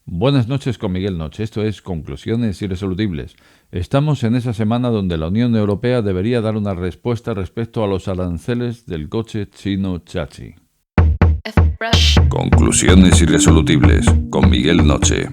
Buenas noches con Miguel Noche. Esto es Conclusiones Irresolubles. Estamos en esa semana donde la Unión Europea debería dar una respuesta respecto a los aranceles del coche chino Chachi. Conclusiones Irresolubles con Miguel Noche.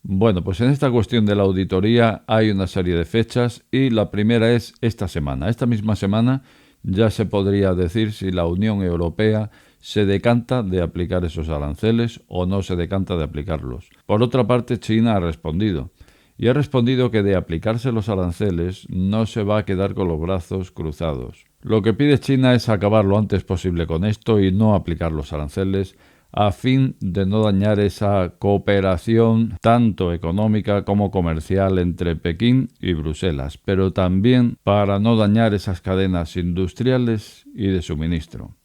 Bueno, pues en esta cuestión de la auditoría hay una serie de fechas y la primera es esta semana. Esta misma semana ya se podría decir si la Unión Europea se decanta de aplicar esos aranceles o no se decanta de aplicarlos. Por otra parte, China ha respondido. Y ha respondido que de aplicarse los aranceles no se va a quedar con los brazos cruzados. Lo que pide China es acabar lo antes posible con esto y no aplicar los aranceles a fin de no dañar esa cooperación tanto económica como comercial entre Pekín y Bruselas, pero también para no dañar esas cadenas industriales y de suministro.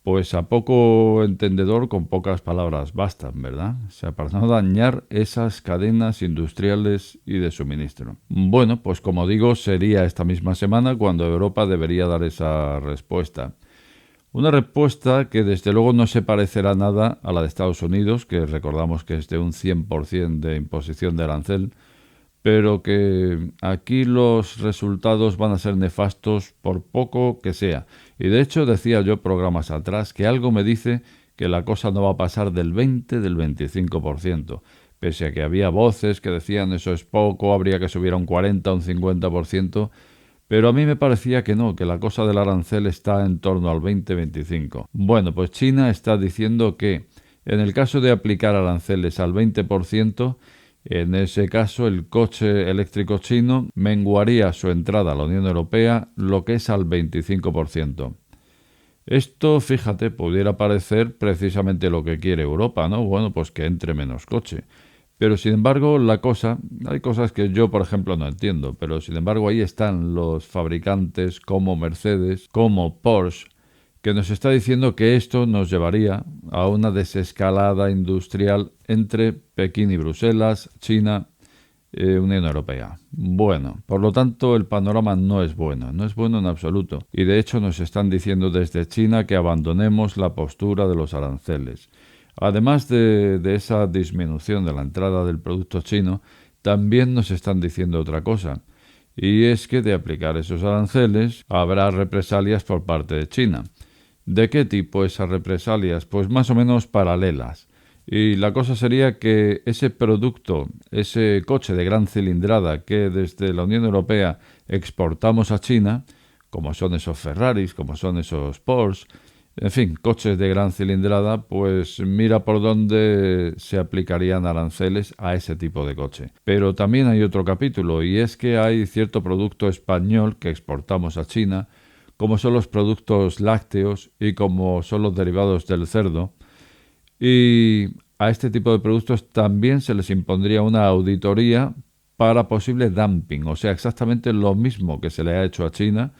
Pues a poco entendedor con pocas palabras bastan, ¿verdad? O sea, para no dañar esas cadenas industriales y de suministro. Bueno, pues como digo, sería esta misma semana cuando Europa debería dar esa respuesta. Una respuesta que desde luego no se parecerá nada a la de Estados Unidos, que recordamos que es de un 100% de imposición de arancel, pero que aquí los resultados van a ser nefastos por poco que sea. Y de hecho decía yo programas atrás que algo me dice que la cosa no va a pasar del 20, del 25%. Pese a que había voces que decían eso es poco, habría que subir a un 40, un 50%, pero a mí me parecía que no, que la cosa del arancel está en torno al 20-25%. Bueno, pues China está diciendo que en el caso de aplicar aranceles al 20%, en ese caso, el coche eléctrico chino menguaría su entrada a la Unión Europea lo que es al 25%. Esto, fíjate, pudiera parecer precisamente lo que quiere Europa, ¿no? Bueno, pues que entre menos coche. Pero sin embargo, hay cosas que yo, por ejemplo, no entiendo, pero sin embargo ahí están los fabricantes como Mercedes, como Porsche, que nos está diciendo que esto nos llevaría a una desescalada industrial entre Pekín y Bruselas, China, Unión Europea. Bueno, por lo tanto el panorama no es bueno en absoluto. Y de hecho nos están diciendo desde China que abandonemos la postura de los aranceles. Además de esa disminución de la entrada del producto chino, también nos están diciendo otra cosa. Y es que de aplicar esos aranceles habrá represalias por parte de China. ¿De qué tipo esas represalias? Pues más o menos paralelas. Y la cosa sería que ese producto, ese coche de gran cilindrada que desde la Unión Europea exportamos a China, como son esos Ferraris, como son esos Porsche, en fin, coches de gran cilindrada, pues mira por dónde se aplicarían aranceles a ese tipo de coche. Pero también hay otro capítulo, y es que hay cierto producto español que exportamos a China, como son los productos lácteos y como son los derivados del cerdo. Y a este tipo de productos también se les impondría una auditoría para posible dumping, o sea, exactamente lo mismo que se le ha hecho a China,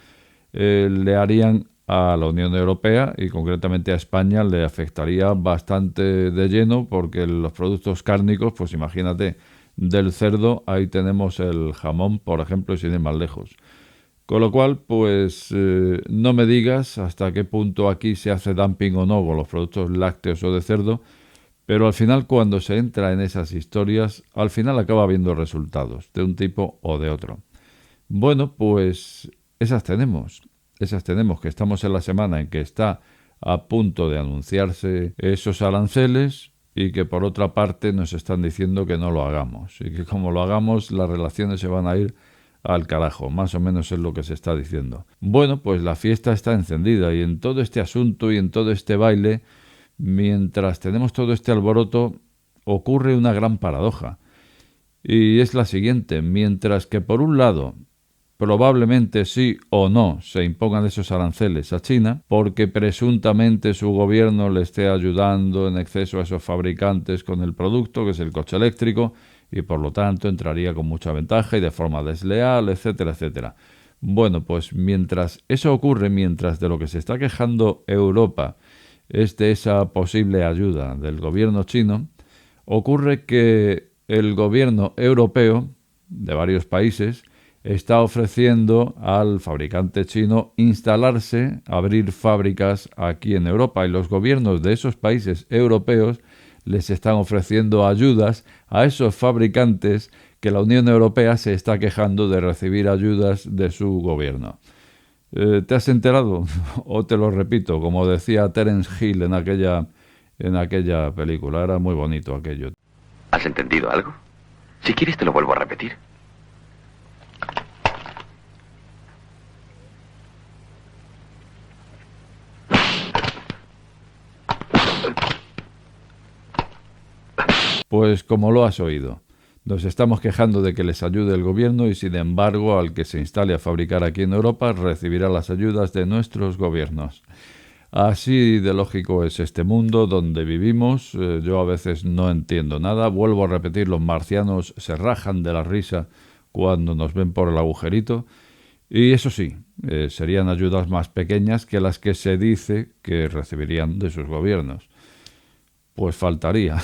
le harían a la Unión Europea y concretamente a España le afectaría bastante de lleno porque los productos cárnicos, pues imagínate, del cerdo, ahí tenemos el jamón, por ejemplo, y sin ir más lejos. Con lo cual, pues no me digas hasta qué punto aquí se hace dumping o no con los productos lácteos o de cerdo, pero al final cuando se entra en esas historias, al final acaba habiendo resultados de un tipo o de otro. Bueno, pues esas tenemos, que estamos en la semana en que está a punto de anunciarse esos aranceles y que por otra parte nos están diciendo que no lo hagamos y que como lo hagamos las relaciones se van a ir al carajo, más o menos es lo que se está diciendo. Bueno, pues la fiesta está encendida y en todo este asunto y en todo este baile, mientras tenemos todo este alboroto, ocurre una gran paradoja. Y es la siguiente, mientras que por un lado, probablemente sí o no se impongan esos aranceles a China, porque presuntamente su gobierno le esté ayudando en exceso a esos fabricantes con el producto, que es el coche eléctrico, y por lo tanto entraría con mucha ventaja y de forma desleal, etcétera, etcétera. Bueno, pues mientras eso ocurre, mientras de lo que se está quejando Europa es de esa posible ayuda del gobierno chino, ocurre que el gobierno europeo de varios países está ofreciendo al fabricante chino instalarse, abrir fábricas aquí en Europa y los gobiernos de esos países europeos les están ofreciendo ayudas a esos fabricantes que la Unión Europea se está quejando de recibir ayudas de su gobierno. ¿Te has enterado? O te lo repito, como decía Terence Hill en aquella película. Era muy bonito aquello. ¿Has entendido algo? Si quieres te lo vuelvo a repetir. Pues como lo has oído, nos estamos quejando de que les ayude el gobierno y sin embargo al que se instale a fabricar aquí en Europa recibirá las ayudas de nuestros gobiernos. Así de lógico es este mundo donde vivimos. Yo a veces no entiendo nada. Vuelvo a repetir, los marcianos se rajan de la risa cuando nos ven por el agujerito. Y eso sí, serían ayudas más pequeñas que las que se dice que recibirían de sus gobiernos. Pues faltaría.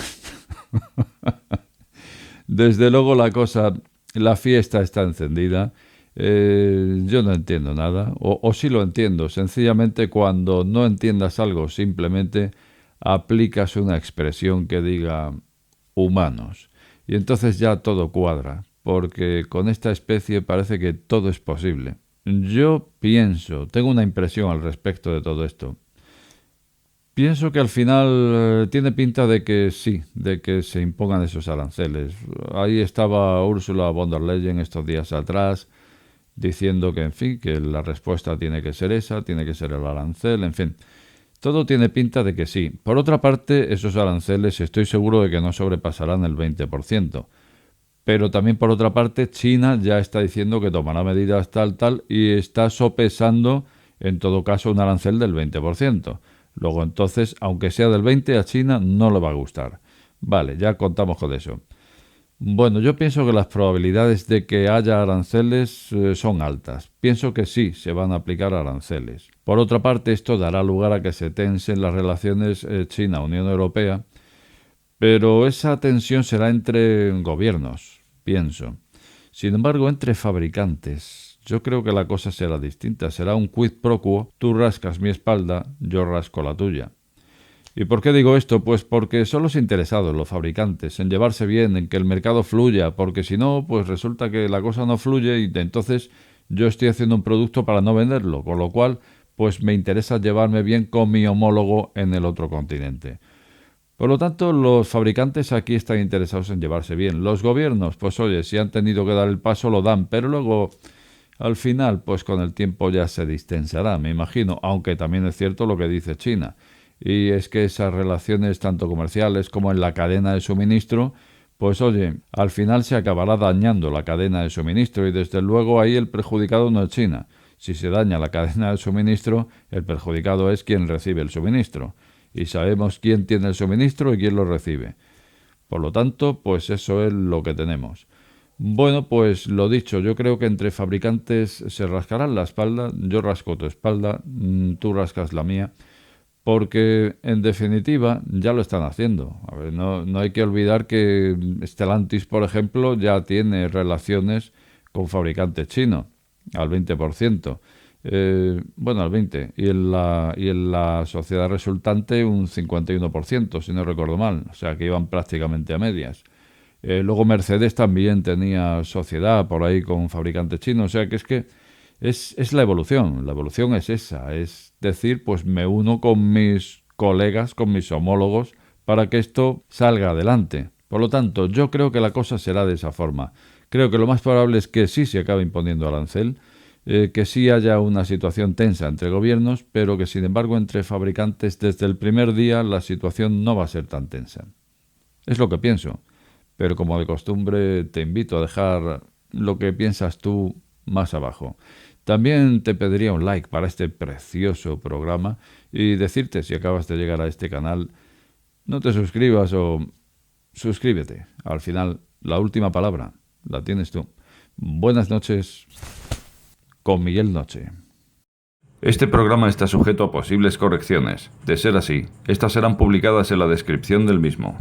Desde luego la fiesta está encendida. Yo no entiendo nada, o sí lo entiendo. Sencillamente cuando no entiendas algo, simplemente aplicas una expresión que diga humanos. Y entonces ya todo cuadra, porque con esta especie parece que todo es posible. Yo tengo una impresión al respecto de todo esto. Pienso que al final tiene pinta de que sí, de que se impongan esos aranceles. Ahí estaba Ursula von der Leyen estos días atrás diciendo que, en fin, que la respuesta tiene que ser esa, tiene que ser el arancel, en fin. Todo tiene pinta de que sí. Por otra parte, esos aranceles estoy seguro de que no sobrepasarán el 20%. Pero también por otra parte, China ya está diciendo que tomará medidas tal, y está sopesando, en todo caso, un arancel del 20%. Luego entonces, aunque sea del 20%, a China no le va a gustar. Vale, ya contamos con eso. Bueno, yo pienso que las probabilidades de que haya aranceles son altas. Pienso que sí, se van a aplicar aranceles. Por otra parte, esto dará lugar a que se tensen las relaciones China-Unión Europea, pero esa tensión será entre gobiernos, pienso. Sin embargo, entre fabricantes, yo creo que la cosa será distinta. Será un quid pro quo, tú rascas mi espalda, yo rasco la tuya. ¿Y por qué digo esto? Pues porque son los interesados, los fabricantes, en llevarse bien, en que el mercado fluya, porque si no, pues resulta que la cosa no fluye y entonces yo estoy haciendo un producto para no venderlo, con lo cual pues me interesa llevarme bien con mi homólogo en el otro continente. Por lo tanto, los fabricantes aquí están interesados en llevarse bien. Los gobiernos, pues oye, si han tenido que dar el paso, lo dan, pero luego, al final, pues con el tiempo ya se distensará, me imagino, aunque también es cierto lo que dice China. Y es que esas relaciones, tanto comerciales como en la cadena de suministro, pues oye, al final se acabará dañando la cadena de suministro y desde luego ahí el perjudicado no es China. Si se daña la cadena de suministro, el perjudicado es quien recibe el suministro. Y sabemos quién tiene el suministro y quién lo recibe. Por lo tanto, pues eso es lo que tenemos. Bueno, pues lo dicho, yo creo que entre fabricantes se rascarán la espalda, yo rasco tu espalda, tú rascas la mía, porque en definitiva ya lo están haciendo. A ver, no hay que olvidar que Stellantis, por ejemplo, ya tiene relaciones con fabricantes chinos al 20%. Bueno, al 20%, y en la sociedad resultante un 51%, si no recuerdo mal, o sea que iban prácticamente a medias. Luego Mercedes también tenía sociedad por ahí con fabricantes chinos, o sea que es la evolución es esa, es decir, pues me uno con mis colegas, con mis homólogos, para que esto salga adelante. Por lo tanto, yo creo que la cosa será de esa forma. Creo que lo más probable es que sí se acabe imponiendo arancel, que sí haya una situación tensa entre gobiernos, pero que sin embargo entre fabricantes desde el primer día la situación no va a ser tan tensa. Es lo que pienso, pero como de costumbre te invito a dejar lo que piensas tú más abajo. También te pediría un like para este precioso programa y decirte, si acabas de llegar a este canal, no te suscribas o suscríbete. Al final, la última palabra la tienes tú. Buenas noches con Miguel Noche. Este programa está sujeto a posibles correcciones. De ser así, estas serán publicadas en la descripción del mismo.